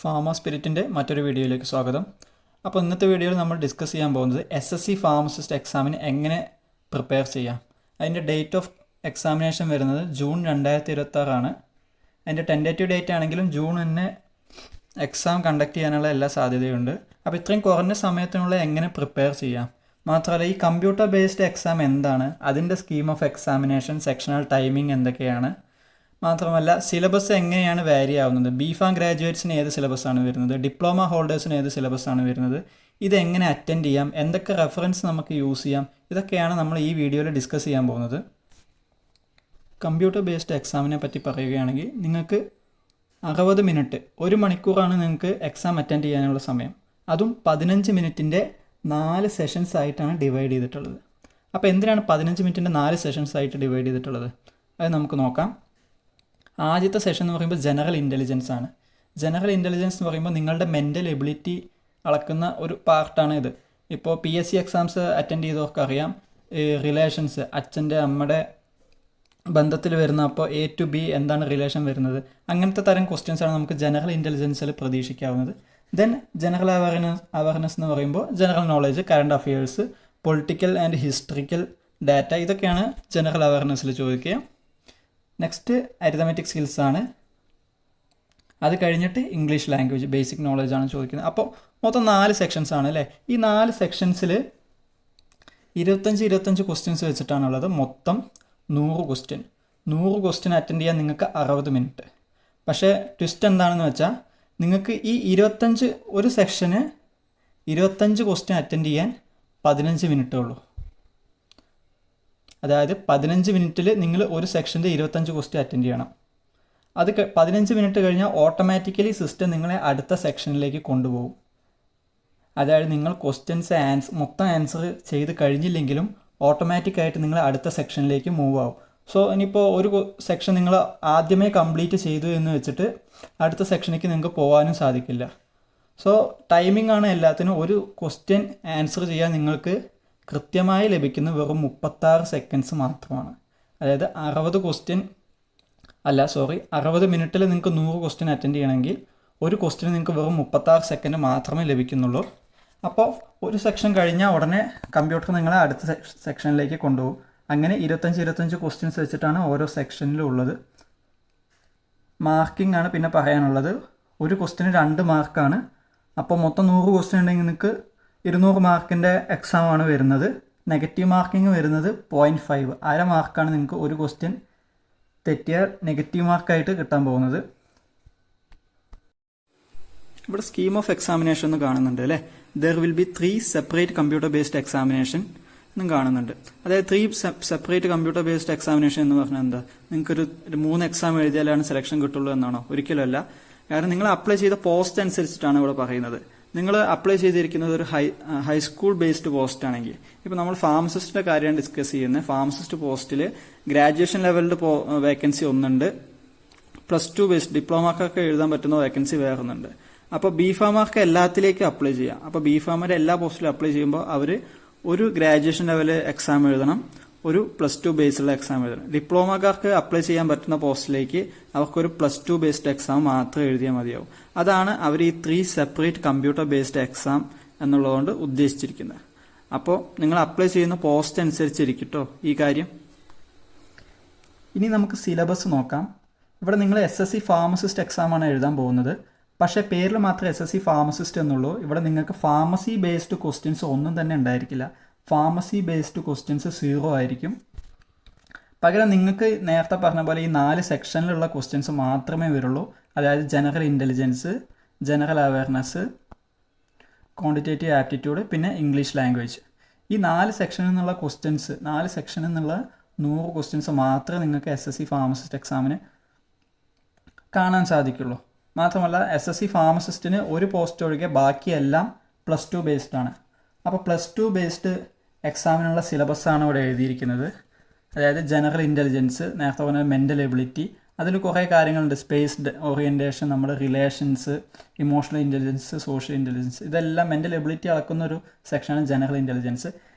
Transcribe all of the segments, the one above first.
Pharma സ്പിരിറ്റിൻ്റെ മറ്റൊരു വീഡിയോയിലേക്ക് സ്വാഗതം. അപ്പോൾ ഇന്നത്തെ വീഡിയോയിൽ നമ്മൾ ഡിസ്കസ് ചെയ്യാൻ പോകുന്നത് SSC ഫാർമസിസ്റ്റ് എക്സാമിന് എങ്ങനെ പ്രിപ്പയർ ചെയ്യാം. അതിൻ്റെ ഡേറ്റ് ഓഫ് എക്സാമിനേഷൻ വരുന്നത് ജൂൺ 2026 അതിൻ്റെ ടെൻറ്റേറ്റീവ് ഡേറ്റ് ആണെങ്കിലും ജൂൺ തന്നെ എക്സാം കണ്ടക്ട് ചെയ്യാനുള്ള എല്ലാ സാധ്യതയുണ്ട്. അപ്പോൾ ഇത്രയും കുറഞ്ഞ സമയത്തിനുള്ള എങ്ങനെ പ്രിപ്പയർ ചെയ്യാം, മാത്രമല്ല ഈ കമ്പ്യൂട്ടർ ബേസ്ഡ് എക്സാം എന്താണ്, അതിൻ്റെ scheme of examination, sectional timing എന്തൊക്കെയാണ്, മാത്രമല്ല സിലബസ് എങ്ങനെയാണ് വാരി ആവുന്നത്, ബിഫാം ഗ്രാജുവേറ്റ്സിന് ഏത് സിലബസാണ് വരുന്നത്, ഡിപ്ലോമ ഹോൾഡേഴ്സിന് ഏത് സിലബസാണ് വരുന്നത്, ഇതെങ്ങനെ അറ്റൻഡ് ചെയ്യാം, എന്തൊക്കെ റെഫറൻസ് നമുക്ക് യൂസ് ചെയ്യാം, ഇതൊക്കെയാണ് നമ്മൾ ഈ വീഡിയോയിൽ ഡിസ്കസ് ചെയ്യാൻ പോകുന്നത്. കമ്പ്യൂട്ടർ ബേസ്ഡ് എക്സാമിനെ പറ്റി പറയുകയാണെങ്കിൽ നിങ്ങൾക്ക് 60 മിനിറ്റ്, 1 മണിക്കൂറാണ് നിങ്ങൾക്ക് എക്സാം അറ്റൻഡ് ചെയ്യാനുള്ള സമയം. അതും 15 മിനിറ്റിൻ്റെ 4 സെഷൻസ് ആയിട്ടാണ് ഡിവൈഡ് ചെയ്തിട്ടുള്ളത്. അപ്പോൾ എന്തിനാണ് 15 മിനിറ്റിൻ്റെ 4 സെഷൻസ് ആയിട്ട് ഡിവൈഡ് ചെയ്തിട്ടുള്ളത്, അത് നമുക്ക് നോക്കാം. ആദ്യത്തെ സെഷൻ എന്ന് പറയുമ്പോൾ ജനറൽ ഇൻ്റലിജൻസ് ആണ്. ജനറൽ ഇൻ്റലിജൻസ് എന്ന് പറയുമ്പോൾ നിങ്ങളുടെ മെൻ്റൽ എബിലിറ്റി അളക്കുന്ന ഒരു പാർട്ടാണ് ഇത്. ഇപ്പോൾ PSC എക്സാംസ് അറ്റൻഡ് ചെയ്തവർക്ക് അറിയാം, റിലേഷൻസ്, അച്ഛൻ്റെ അമ്മയുടെ ബന്ധത്തിൽ വരുന്ന, അപ്പോൾ A to B എന്താണ് റിലേഷൻ വരുന്നത്, അങ്ങനത്തെ തരം ക്വസ്റ്റ്യൻസാണ് നമുക്ക് ജനറൽ ഇൻ്റലിജൻസിൽ പ്രതീക്ഷിക്കാവുന്നത്. ദെൻ ജനറൽ അവയർനെസ് എന്ന് പറയുമ്പോൾ general knowledge, current affairs, political and historical data, ഇതൊക്കെയാണ് ജനറൽ അവയർനെസ്സിൽ ചോദിക്കുക. നെക്സ്റ്റ് അരിതമെറ്റിക് സ്കിൽസ് ആണ്. അത് കഴിഞ്ഞിട്ട് ഇംഗ്ലീഷ് ലാംഗ്വേജ്, ബേസിക് നോളേജ് ആണ് ചോദിക്കുന്നത്. അപ്പോൾ മൊത്തം 4 സെക്ഷൻസ് ആണ് അല്ലേ. ഈ 4 സെക്ഷൻസിൽ 25 ക്വസ്റ്റ്യൻസ് വെച്ചിട്ടാണുള്ളത്. മൊത്തം 100 ക്വസ്റ്റ്യൻ. 100 ക്വസ്റ്റ്യൻ അറ്റൻഡ് ചെയ്യാൻ നിങ്ങൾക്ക് 60 മിനിറ്റ്. പക്ഷേ ട്വിസ്റ്റ് എന്താണെന്ന് വെച്ചാൽ നിങ്ങൾക്ക് ഈ ഒരു സെക്ഷന് 25 ക്വസ്റ്റ്യൻ അറ്റൻഡ് ചെയ്യാൻ 15 മിനിറ്റേ ഉള്ളൂ. അതായത് 15 മിനിറ്റിൽ നിങ്ങൾ ഒരു സെക്ഷൻ്റെ 25 ക്വസ്റ്റ്യൻ അറ്റൻഡ് ചെയ്യണം. അത് 15 മിനിറ്റ് കഴിഞ്ഞാൽ ഓട്ടോമാറ്റിക്കലി സിസ്റ്റം നിങ്ങളെ അടുത്ത സെക്ഷനിലേക്ക് കൊണ്ടുപോകും. അതായത് നിങ്ങൾ ക്വസ്റ്റ്യൻസ് മൊത്തം ആൻസർ ചെയ്ത് കഴിഞ്ഞില്ലെങ്കിലും ഓട്ടോമാറ്റിക്കായിട്ട് നിങ്ങൾ അടുത്ത സെക്ഷനിലേക്ക് മൂവ് ആവും. സോ ഇനിയിപ്പോൾ ഒരു സെക്ഷൻ നിങ്ങൾ ആദ്യമേ കംപ്ലീറ്റ് ചെയ്തു എന്ന് വെച്ചിട്ട് അടുത്ത സെക്ഷനിലേക്ക് നിങ്ങൾക്ക് പോകാനും സാധിക്കില്ല. സോ ടൈമിംഗ് ആണ് എല്ലാത്തിനും. ഒരു ക്വസ്റ്റ്യൻ ആൻസർ ചെയ്യാൻ നിങ്ങൾക്ക് കൃത്യമായി ലഭിക്കുന്ന വെറും 36 സെക്കൻഡ്സ് മാത്രമാണ്. അതായത് 60 മിനിറ്റിൽ നിങ്ങൾക്ക് 100 ക്വസ്റ്റ്യൻ അറ്റൻഡ് ചെയ്യണമെങ്കിൽ ഒരു ക്വസ്റ്റ്യൻ നിങ്ങൾക്ക് വെറും 36 സെക്കൻഡ് മാത്രമേ ലഭിക്കുന്നുള്ളൂ. അപ്പോൾ ഒരു സെക്ഷൻ കഴിഞ്ഞാൽ ഉടനെ കമ്പ്യൂട്ടർ നിങ്ങളെ അടുത്ത സെക്ഷനിലേക്ക് കൊണ്ടുപോകും. അങ്ങനെ 25 ക്വസ്റ്റ്യൻസ് വെച്ചിട്ടാണ് ഓരോ സെക്ഷനിലും ഉള്ളത്. മാർക്കിംഗ് ആണ് പിന്നെ പറയാനുള്ളത്. ഒരു ക്വസ്റ്റ്യന് 2 മാർക്കാണ്. അപ്പോൾ മൊത്തം 100 ക്വസ്റ്റ്യൻ ഉണ്ടെങ്കിൽ നിങ്ങൾക്ക് 200 മാർക്കിൻ്റെ എക്സാമാണ് വരുന്നത്. നെഗറ്റീവ് മാർക്കിംഗ് വരുന്നത് 0.5, അര മാർക്കാണ് നിങ്ങൾക്ക് ഒരു ക്വസ്റ്റ്യൻ തെറ്റിയാൽ നെഗറ്റീവ് മാർക്കായിട്ട് കിട്ടാൻ പോകുന്നത്. ഇവിടെ സ്കീം ഓഫ് എക്സാമിനേഷൻ എന്ന് കാണുന്നുണ്ട് അല്ലേ. There will be 3 separate computer based examination എന്നും കാണുന്നുണ്ട്. അതായത് 3 സെപ്പറേറ്റ് കമ്പ്യൂട്ടർ ബേസ്ഡ് എക്സാമിനേഷൻ എന്ന് പറഞ്ഞാൽ എന്താ, നിങ്ങൾക്കൊരു 3 എക്സാം എഴുതിയാലാണ് സെലക്ഷൻ കിട്ടുള്ളൂ എന്നാണോ? ഒരിക്കലല്ല. കാരണം നിങ്ങൾ അപ്ലൈ ചെയ്ത പോസ്റ്റ് അനുസരിച്ചിട്ടാണ് ഇവിടെ പറയുന്നത്. നിങ്ങൾ അപ്ലൈ ചെയ്തിരിക്കുന്നത് ഒരു ഹൈസ്കൂൾ ബേസ്ഡ് പോസ്റ്റ് ആണെങ്കിൽ, ഇപ്പോൾ നമ്മൾ ഫാർമസിസ്റ്റിന്റെ കാര്യമാണ് ഡിസ്കസ് ചെയ്യുന്നത്. ഫാർമസിസ്റ്റ് പോസ്റ്റിൽ ഗ്രാജുവേഷൻ ലെവലിൽ വേക്കൻസി ഒന്നുണ്ട്, +2 ബേസ്ഡ് ഡിപ്ലോമക്കാർക്ക് എഴുതാൻ പറ്റുന്ന വേക്കൻസി വേറൊന്നുണ്ട്. അപ്പോൾ ബിഫാമാർക്ക് എല്ലാത്തിലേക്കും അപ്ലൈ ചെയ്യാം. അപ്പോൾ ബിഫാമയുടെ എല്ലാ പോസ്റ്റിലും അപ്ലൈ ചെയ്യുമ്പോൾ അവർ ഒരു ഗ്രാജുവേഷൻ ലെവൽ എക്സാം എഴുതണം, ഒരു +2 ബേസ്ഡുള്ള എക്സാം എഴുതണം. ഡിപ്ലോമക്കാർക്ക് അപ്ലൈ ചെയ്യാൻ പറ്റുന്ന പോസ്റ്റിലേക്ക് അവർക്കൊരു +2 ബേസ്ഡ് എക്സാം മാത്രം എഴുതിയാൽ മതിയാവും. അതാണ് അവർ ഈ 3 സെപ്പറേറ്റ് കമ്പ്യൂട്ടർ ബേസ്ഡ് എക്സാം എന്നുള്ളതുകൊണ്ട് ഉദ്ദേശിച്ചിരിക്കുന്നത്. അപ്പോൾ നിങ്ങൾ അപ്ലൈ ചെയ്യുന്ന പോസ്റ്റ് അനുസരിച്ചിരിക്കട്ടോ ഈ കാര്യം. ഇനി നമുക്ക് സിലബസ് നോക്കാം. ഇവിടെ നിങ്ങൾ SSC ഫാർമസിസ്റ്റ് എക്സാമാണ് എഴുതാൻ പോകുന്നത്. പക്ഷേ പേരിൽ മാത്രം SSC ഫാർമസിസ്റ്റ് എന്നുള്ളൂ. ഇവിടെ നിങ്ങൾക്ക് ഫാർമസി ബേസ്ഡ് ക്വസ്റ്റ്യൻസ് ഒന്നും തന്നെ ഉണ്ടായിരിക്കില്ല. ഫാർമസി ബേസ്ഡ് ക്വസ്റ്റ്യൻസ് 0 ആയിരിക്കും. പകരം നിങ്ങൾക്ക് നേരത്തെ പറഞ്ഞ പോലെ ഈ 4 സെക്ഷനിലുള്ള ക്വസ്റ്റ്യൻസ് മാത്രമേ വരുള്ളൂ. അതായത് general intelligence, general awareness, quantitative aptitude, പിന്നെ ഇംഗ്ലീഷ് ലാംഗ്വേജ്. ഈ 4 സെക്ഷനിൽ നിന്നുള്ള ക്വസ്റ്റ്യൻസ്, 4 സെക്ഷനിൽ നിന്നുള്ള 100 ക്വസ്റ്റ്യൻസ് മാത്രമേ നിങ്ങൾക്ക് SSC ഫാർമസിസ്റ്റ് എക്സാമിന് കാണാൻ സാധിക്കുള്ളൂ. മാത്രമല്ല SSC ഫാർമസിസ്റ്റിന് ഒരു പോസ്റ്റ് ഒഴികെ ബാക്കിയെല്ലാം +2 ബേസ്ഡ് ആണ്. അപ്പോൾ +2 ബേസ്ഡ് എക്സാമിനുള്ള സിലബസാണ് ഇവിടെ എഴുതിയിരിക്കുന്നത്. അതായത് ജനറൽ ഇൻ്റലിജൻസ്, നേരത്തെ പറഞ്ഞ മെൻ്റൽ എബിലിറ്റി, അതിൽ കുറേ കാര്യങ്ങളുണ്ട്. സ്പേസ് ഓറിയൻറ്റേഷൻ, നമ്മുടെ relations, emotional intelligence, social intelligence, ഇതെല്ലാം മെൻ്റൽ എബിലിറ്റി അളക്കുന്ന ഒരു സെക്ഷനാണ് ജനറൽ ഇൻ്റലിജൻസ്.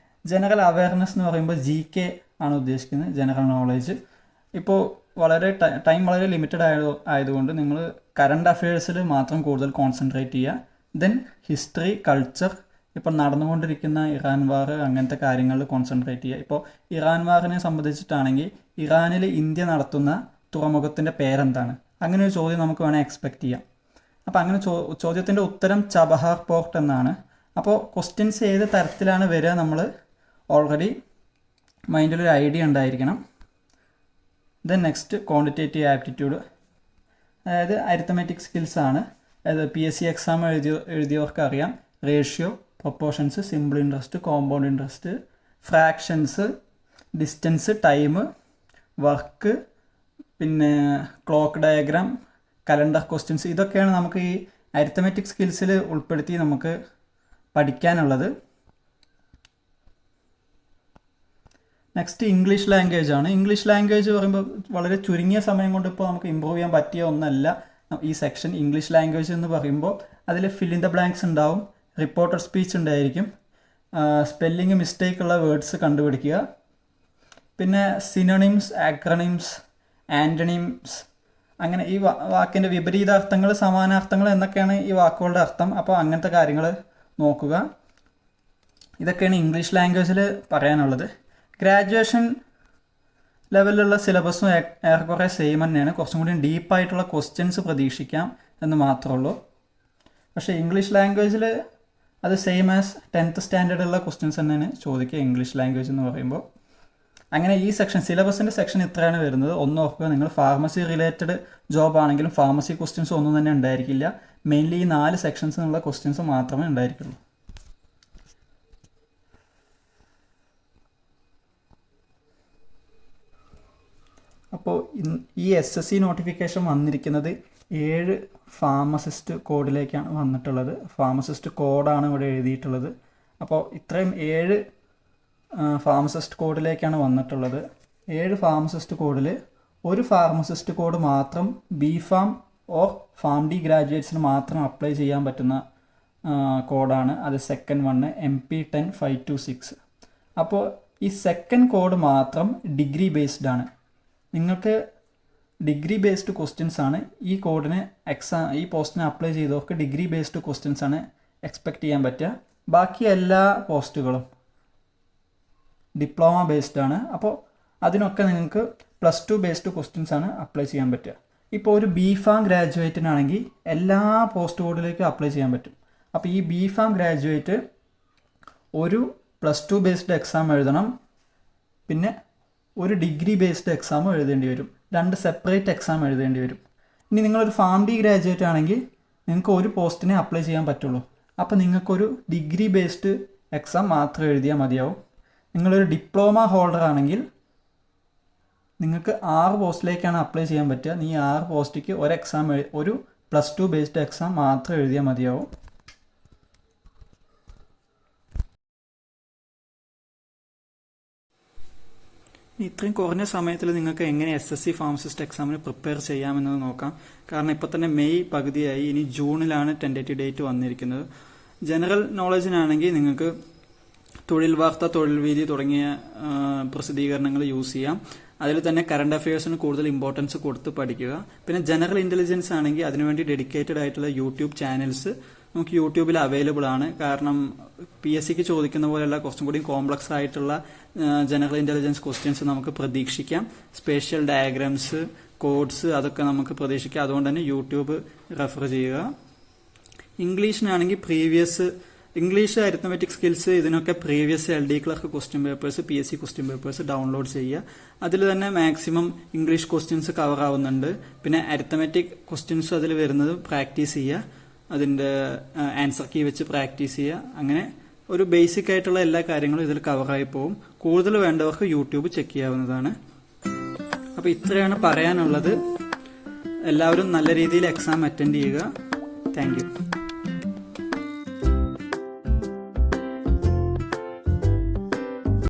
ജനറൽ അവയർനെസ് എന്ന് പറയുമ്പോൾ GK ആണ് ഉദ്ദേശിക്കുന്നത്, ജനറൽ നോളേജ്. ഇപ്പോൾ ടൈം വളരെ ലിമിറ്റഡ് ആയതുകൊണ്ട് നിങ്ങൾ കറണ്ട് അഫയേഴ്സിൽ മാത്രം കൂടുതൽ കോൺസെൻട്രേറ്റ് ചെയ്യുക. ദെൻ ഹിസ്റ്ററി, കൾച്ചർ, ഇപ്പം നടന്നുകൊണ്ടിരിക്കുന്ന ഇറാൻ വാർ അങ്ങനത്തെ കാര്യങ്ങളിൽ കോൺസെൻട്രേറ്റ് ചെയ്യുക. ഇപ്പോൾ ഇറാൻ വാറിനെ സംബന്ധിച്ചിട്ടാണെങ്കിൽ ഇറാനിൽ ഇന്ത്യ നടത്തുന്ന തുറമുഖത്തിൻ്റെ പേരെന്താണ്? അങ്ങനെ ഒരു ചോദ്യം നമുക്ക് വേണമെങ്കിൽ എക്സ്പെക്റ്റ് ചെയ്യാം. അപ്പോൾ അങ്ങനെ ചോദ്യത്തിൻ്റെ ഉത്തരം ചബഹാർ പോർട്ട് എന്നാണ്. അപ്പോൾ ക്വസ്റ്റ്യൻസ് ഏത് തരത്തിലാണ് വരിക നമ്മൾ ഓൾറെഡി മൈൻഡിലൊരു ഐഡിയ ഉണ്ടായിരിക്കണം. ദെൻ നെക്സ്റ്റ് ക്വാണ്ടിറ്റേറ്റീവ് ആപ്റ്റിറ്റ്യൂഡ്, അതായത് അരിത്തമെറ്റിക് സ്കിൽസ് ആണ്. അതായത് PSC എക്സാം എഴുതിയവർക്ക് അറിയാം. Ratio, proportions, simple interest, compound interest, fractions, distance, time, work, പിന്നെ ക്ലോക്ക് ഡയഗ്രാം, കലണ്ടർ ക്വസ്റ്റ്യൻസ്, ഇതൊക്കെയാണ് നമുക്ക് ഈ അരിത്തമെറ്റിക് സ്കിൽസിൽ ഉൾപ്പെടുത്തി നമുക്ക് പഠിക്കാനുള്ളത്. നെക്സ്റ്റ് ഇംഗ്ലീഷ് ലാംഗ്വേജ് ആണ്. ഇംഗ്ലീഷ് ലാംഗ്വേജ് പറയുമ്പോൾ വളരെ ചുരുങ്ങിയ സമയം കൊണ്ട് ഇപ്പോൾ നമുക്ക് ഇമ്പ്രൂവ് ചെയ്യാൻ പറ്റിയ ഒന്നല്ല ഈ സെക്ഷൻ. ഇംഗ്ലീഷ് ലാംഗ്വേജ് എന്ന് പറയുമ്പോൾ അതിൽ ഫിൽ ഇൻ ദ ബ്ലാങ്ക്സ് ഉണ്ടാവും, റിപ്പോർട്ടഡ് സ്പീച്ച് ഉണ്ടായിരിക്കും, സ്പെല്ലിംഗ് മിസ്റ്റേക്ക് ഉള്ള വേർഡ്സ് കണ്ടുപിടിക്കുക, പിന്നെ സിനോണിംസ്, ആക്രണിംസ്, ആൻറ്റണിംസ്, അങ്ങനെ ഈ വാക്കിൻ്റെ വിപരീതാർത്ഥങ്ങൾ, സമാനാർത്ഥങ്ങൾ എന്നൊക്കെയാണ് ഈ വാക്കുകളുടെ അർത്ഥം. അപ്പോൾ അങ്ങനത്തെ കാര്യങ്ങൾ നോക്കുക. ഇതൊക്കെയാണ് ഇംഗ്ലീഷ് ലാംഗ്വേജിൽ പറയാനുള്ളത്. ഗ്രാജുവേഷൻ ലെവലിലുള്ള സിലബസും ഏറെക്കുറെ സെയിം തന്നെയാണ്. കുറച്ചും കൂടി ഡീപ്പായിട്ടുള്ള ക്വസ്റ്റ്യൻസ് പ്രതീക്ഷിക്കാം എന്ന് മാത്രമേ ഉള്ളൂ. പക്ഷേ ഇംഗ്ലീഷ് ലാംഗ്വേജിൽ അത് സെയിം ആസ് 10th സ്റ്റാൻഡേർഡുള്ള ക്വസ്റ്റ്യൻസ് തന്നെയാണ് ചോദിക്കുക ഇംഗ്ലീഷ് ലാംഗ്വേജ് എന്ന് പറയുമ്പോൾ. അങ്ങനെ ഈ സെക്ഷൻ, സിലബസിൻ്റെ സെക്ഷൻ ഇത്രയാണ് വരുന്നത്. ഒന്ന് ഓർക്കുക, നിങ്ങൾ ഫാർമസി റിലേറ്റഡ് ജോബ് ആണെങ്കിലും ഫാർമസി ക്വസ്റ്റ്യൻസ് ഒന്നും തന്നെ ഉണ്ടായിരിക്കില്ല. മെയിൻലി ഈ 4 സെക്ഷൻസിനുള്ള ക്വസ്റ്റ്യൻസ് മാത്രമേ ഉണ്ടായിരിക്കുള്ളൂ. അപ്പോൾ ഈ SSC നോട്ടിഫിക്കേഷൻ വന്നിരിക്കുന്നത് 7 ഫാർമസിസ്റ്റ് കോഡിലേക്കാണ് വന്നിട്ടുള്ളത്. ഫാർമസിസ്റ്റ് കോഡാണ് ഇവിടെ എഴുതിയിട്ടുള്ളത്. അപ്പോൾ ഇത്രയും 7 ഫാർമസിസ്റ്റ് കോഡിലേക്കാണ് വന്നിട്ടുള്ളത്. 7 ഫാർമസിസ്റ്റ് കോഡിൽ ഒരു ഫാർമസിസ്റ്റ് കോഡ് മാത്രം BPharm ഓർ PharmD ഗ്രാജുവേറ്റ്സിന് മാത്രം അപ്ലൈ ചെയ്യാൻ പറ്റുന്ന കോഡാണ്. അത് സെക്കൻഡ് 1 MP10526. അപ്പോൾ ഈ സെക്കൻഡ് കോഡ് മാത്രം ഡിഗ്രി ബേസ്ഡ് ആണ്. നിങ്ങൾക്ക് ഡിഗ്രി ബേസ്ഡ് ക്വസ്റ്റ്യൻസ് ആണ് ഈ കോഡിന് ഈ പോസ്റ്റിന് അപ്ലൈ ചെയ്തവർക്ക് ഡിഗ്രി ബേസ്ഡ് ക്വസ്റ്റ്യൻസ് ആണ് എക്സ്പെക്റ്റ് ചെയ്യാൻ പറ്റുക. ബാക്കി എല്ലാ പോസ്റ്റുകളും ഡിപ്ലോമ ബേസ്ഡ് ആണ്. അപ്പോൾ അതിനൊക്കെ നിങ്ങൾക്ക് +2 ബേസ്ഡ് ക്വസ്റ്റ്യൻസ് ആണ് അപ്ലൈ ചെയ്യാൻ പറ്റുക. ഇപ്പോൾ ഒരു BPharm ഗ്രാജുവേറ്റിനാണെങ്കിൽ എല്ലാ പോസ്റ്റ് കോഡിലേക്കും അപ്ലൈ ചെയ്യാൻ പറ്റും. അപ്പോൾ ഈ BPharm ഗ്രാജുവേറ്റ് ഒരു +2 ബേസ്ഡ് എക്സാം എഴുതണം, പിന്നെ ഒരു ഡിഗ്രി ബേസ്ഡ് എക്സാം എഴുതേണ്ടി വരും. 2 സെപ്പറേറ്റ് എക്സാം എഴുതേണ്ടി വരും. ഇനി നിങ്ങളൊരു PharmD ഗ്രാജുവേറ്റ് ആണെങ്കിൽ നിങ്ങൾക്ക് ഒരു പോസ്റ്റിനെ അപ്ലൈ ചെയ്യാൻ പറ്റുള്ളൂ. അപ്പോൾ നിങ്ങൾക്കൊരു ഡിഗ്രി ബേസ്ഡ് എക്സാം മാത്രം എഴുതിയാൽ മതിയാവും. നിങ്ങളൊരു ഡിപ്ലോമ ഹോൾഡർ ആണെങ്കിൽ നിങ്ങൾക്ക് 6 പോസ്റ്റിലേക്കാണ് അപ്ലൈ ചെയ്യാൻ പറ്റുക. ഈ 6 പോസ്റ്റിക്ക് ഒരു +2 ബേസ്ഡ് എക്സാം മാത്രം എഴുതിയാൽ മതിയാവും. ഇത്രയും കുറഞ്ഞ സമയത്തിൽ നിങ്ങൾക്ക് എങ്ങനെ SSC ഫാർമസിസ്റ്റ് എക്സാമിന് പ്രിപ്പയർ ചെയ്യാമെന്നത് നോക്കാം. കാരണം ഇപ്പോൾ തന്നെ മെയ് പകുതിയായി, ഇനി ജൂണിലാണ് ടെൻറ്റേറ്റീവ് ഡേറ്റ് വന്നിരിക്കുന്നത്. ജനറൽ നോളജിനാണെങ്കിൽ നിങ്ങൾക്ക് തൊഴിൽ വാർത്ത, തൊഴിൽ വീതി തുടങ്ങിയ പ്രസിദ്ധീകരണങ്ങൾ യൂസ് ചെയ്യാം. അതിൽ തന്നെ കറണ്ട് അഫയേഴ്സിന് കൂടുതൽ ഇമ്പോർട്ടൻസ് കൊടുത്ത് പഠിക്കുക. പിന്നെ ജനറൽ ഇന്റലിജൻസ് ആണെങ്കിൽ അതിനുവേണ്ടി ഡെഡിക്കേറ്റഡ് ആയിട്ടുള്ള യൂട്യൂബ് ചാനൽസ് നമുക്ക് യൂട്യൂബിൽ അവൈലബിൾ ആണ്. കാരണം PSCക്ക് ചോദിക്കുന്ന പോലെയുള്ള കുറച്ചും കൂടി കോംപ്ലക്സ് ആയിട്ടുള്ള ജനറൽ ഇന്റലിജൻസ് ക്വസ്റ്റ്യൻസ് നമുക്ക് പ്രതീക്ഷിക്കാം. സ്പേഷ്യൽ ഡയഗ്രാംസ്, കോഡ്സ്, അതൊക്കെ നമുക്ക് പ്രതീക്ഷിക്കാം. അതുകൊണ്ട് തന്നെ യൂട്യൂബ് റെഫർ ചെയ്യുക. ഇംഗ്ലീഷിനാണെങ്കിൽ ഇംഗ്ലീഷ്, അരിത്തമെറ്റിക് സ്കിൽസ്, ഇതിനൊക്കെ previous LD clerk question papers, PSC question papers download ചെയ്യുക. അതിൽ തന്നെ മാക്സിമം ഇംഗ്ലീഷ് ക്വസ്റ്റ്യൻസ് കവർ ആവുന്നുണ്ട്. പിന്നെ അരിത്തമെറ്റിക് ക്വസ്റ്റ്യൻസ് അതിൽ വരുന്നത് പ്രാക്ടീസ് ചെയ്യുക, അതിൻ്റെ ആൻസർ കീ വെച്ച് പ്രാക്ടീസ് ചെയ്യുക. അങ്ങനെ ഒരു ബേസിക് ആയിട്ടുള്ള എല്ലാ കാര്യങ്ങളും ഇതിൽ കവറായി പോകും. കൂടുതൽ വേണ്ടവർക്ക് യൂട്യൂബ് ചെക്ക് ചെയ്യാവുന്നതാണ്. അപ്പോൾ ഇത്രയാണ് പറയാനുള്ളത്. എല്ലാവരും നല്ല രീതിയിൽ എക്സാം അറ്റൻഡ് ചെയ്യുക. Thank you.